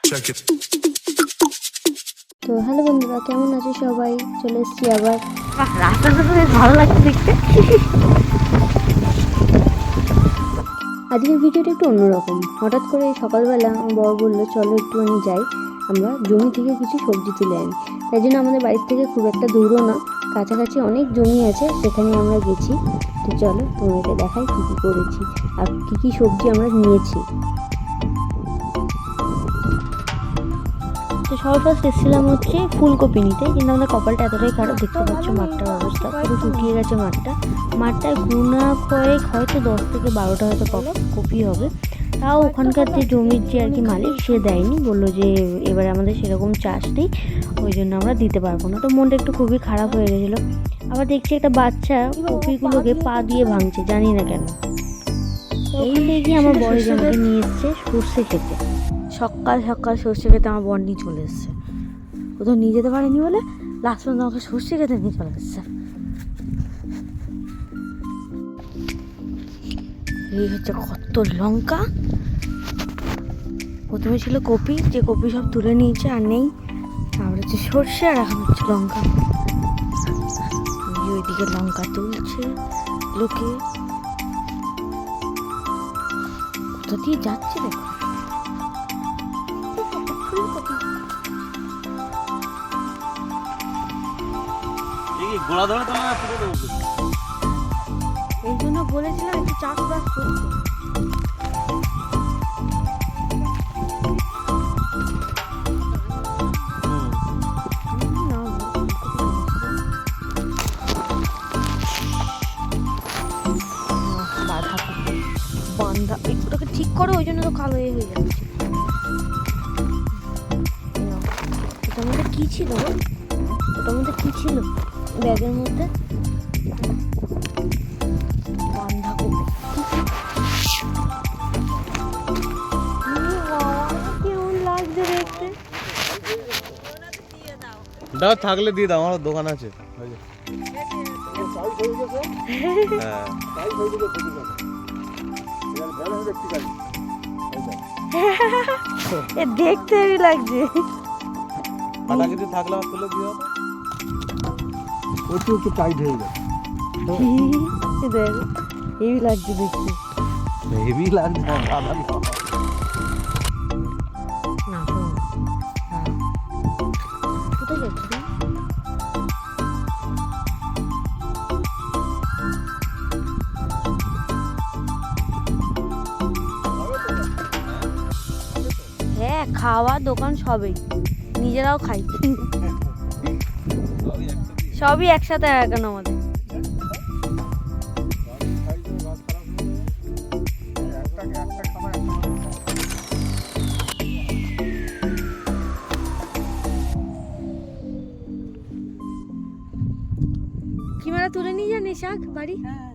তো হ্যালো বন্ধুরা, কেমন আছো সবাই? চলে এসেছি আবার। রাস্তাটা তো বেশ ভালো লাগছে দেখতে। আজকের ভিডিওটা একটু অন্যরকম। হঠাৎ করে সকালবেলা আমার বর বললো চলো একটুখানি যাই, আমরা জমি থেকে কিছু সবজি তুলে আনি। তাই জন্য আমাদের বাড়ির থেকে খুব একটা দূরও না, কাছাকাছি অনেক জমি আছে, সেখানে আমরা গেছি। তো চলো তোমাদেরকে দেখাই কী কী করেছি আর কী কী সবজি আমরা নিয়েছি। তো সবার ফার্স্ট এসেছিলাম হচ্ছে ফুলকপি নিতে, কিন্তু আমাদের কপালটা এতটাই খারাপ, দেখতে পাচ্ছ মাঠটার অবস্থা পুরো শুকিয়ে গেছে। মাঠটায় গুনা কয়েক হয়তো 10 থেকে 12টা হয়তো কপি হবে। তাও ওখানকার যে জমির যে আর কি মালিক, সে দেয়নি, বললো যে এবারে আমাদের সেরকম চাষ নেই, ওই জন্য আমরা দিতে পারবো না। তো মনটা একটু খুবই খারাপ হয়ে গেছিলো। আবার দেখছি একটা বাচ্চা কপিগুলোকে পা দিয়ে ভাঙছে, জানি না কেন। এই দেখি আমার বড় জামাকে নিয়ে এসছে সর্ষে খেতে। সকাল সকাল সর্ষে খেতে আমার বর নিয়ে চলে এসছে। কোথাও নিয়ে যেতে পারেনি বলে লাস্ট পর্যন্ত আমাকে সর্ষে খেতে নিয়ে চলে এসছে। এই হচ্ছে কত লঙ্কা। প্রথমে ছিল কপি, যে কপি সব তুলে নিয়েছে আর নেই। তারপরে হচ্ছে সর্ষে, আর এখন হচ্ছে লঙ্কা। ওইদিকে লঙ্কা তুলছে লোকে। কোথা দিয়ে যাচ্ছে দেখো। এই জন্য বলেছিলাম একটু চাষবাস করতে। বাঁধা এগুলোকে ঠিক করো, ওই জন্য তো কালো হয়ে যাচ্ছে। ওটার মধ্যে কি ছিল? ওটার মধ্যে কি ছিল ব্যাগের মধ্যে? বাঁধাকপি। কেমন লাগছে দেখতে। দাও, থাকলে দিয়ে দাও, আমার দোকান আছে। দেখতে হেবি লাগছে। থাকলে আমার তুলে দিও। একটু টাইট হয়ে গেছে। হেবি লাগছে দেখতে। হেভি লাগছে দাদা। কোথায় যাচ্ছি? হ্যাঁ, খাওয়া দোকান সবই, নিজেরাও খাই, সবই একসাথে এখন আমাদের। ক্যামেরা তুলে নিয়ে যান শাক বাড়ি। হ্যাঁ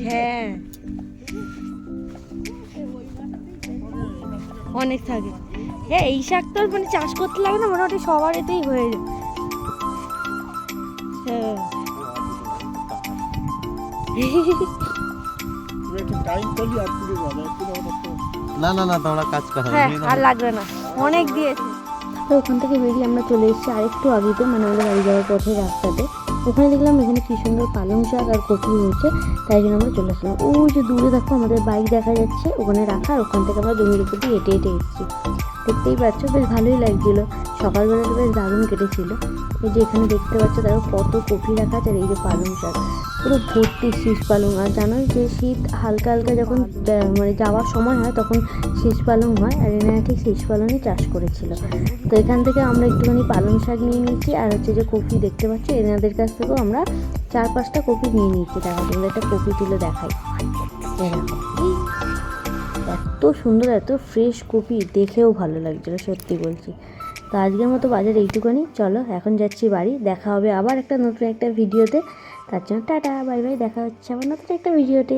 হ্যাঁ, অনেক থাকে। হ্যাঁ, এই শাক তো মানে চাষ করতে লাগে না, মোটামুটি সবার এতেই হয়ে যায়। হ্যাঁ, না না না, তোমরা কাজ করো। হ্যাঁ, আর লাগবে না, অনেক দিয়েছে। তো ওখান থেকে বেরিয়ে আমরা চলে এসেছি আরেকটু আগেতে, মানে আমাদের বাড়ি যাওয়ার পথে রাস্তাতে। ওখানে দেখলাম এখানে কি সুন্দর পালং শাক আর কপি হয়েছে, তাই জন্য আমরা চলে আসলাম। ওই যে দূরে দেখো আমাদের বাইক দেখা যাচ্ছে, ওখানে রাখা, আর ওখান থেকে আমরা জমির উপর দিয়ে হেঁটে হেঁটে এসেছি। দেখতেই পাচ্ছ, বেশ ভালোই লাগছিলো। সকালবেলাটা বেশ দারুণ কেটেছিল। এই যে এখানে দেখতে পাচ্ছ দেখো কত কপি রাখা আছে, আর এই যে পালং শাক পুরো ভর্তি শীষ পালং। আর জানো যে শীত হালকা হালকা যখন মানে যাওয়ার সময় হয় তখন শীষ পালং হয়, আর এনারা ঠিক শীষ পালংই চাষ করেছিল। তো এখান থেকে আমরা একটুখানি পালং শাক নিয়ে নিয়েছি, আর হচ্ছে যে কপি দেখতে পাচ্ছ, এনাদের কাছ থেকেও আমরা 4-5টা কপি নিয়ে নিয়েছি। দেখো তোমরা একটা কপি তুলে দেখাই, এত সুন্দর এত ফ্রেশ কপি, দেখেও ভালো লাগছিলো সত্যি বলছি। তো আজকের মতো বাজার এইটুকুনি, চলো এখন যাচ্ছি বাড়ি। দেখা হবে আবার একটা নতুন একটা ভিডিওতে। তার জন্য টাটা, বাই বাই, দেখা হচ্ছে আবার নতুন একটা ভিডিওতে।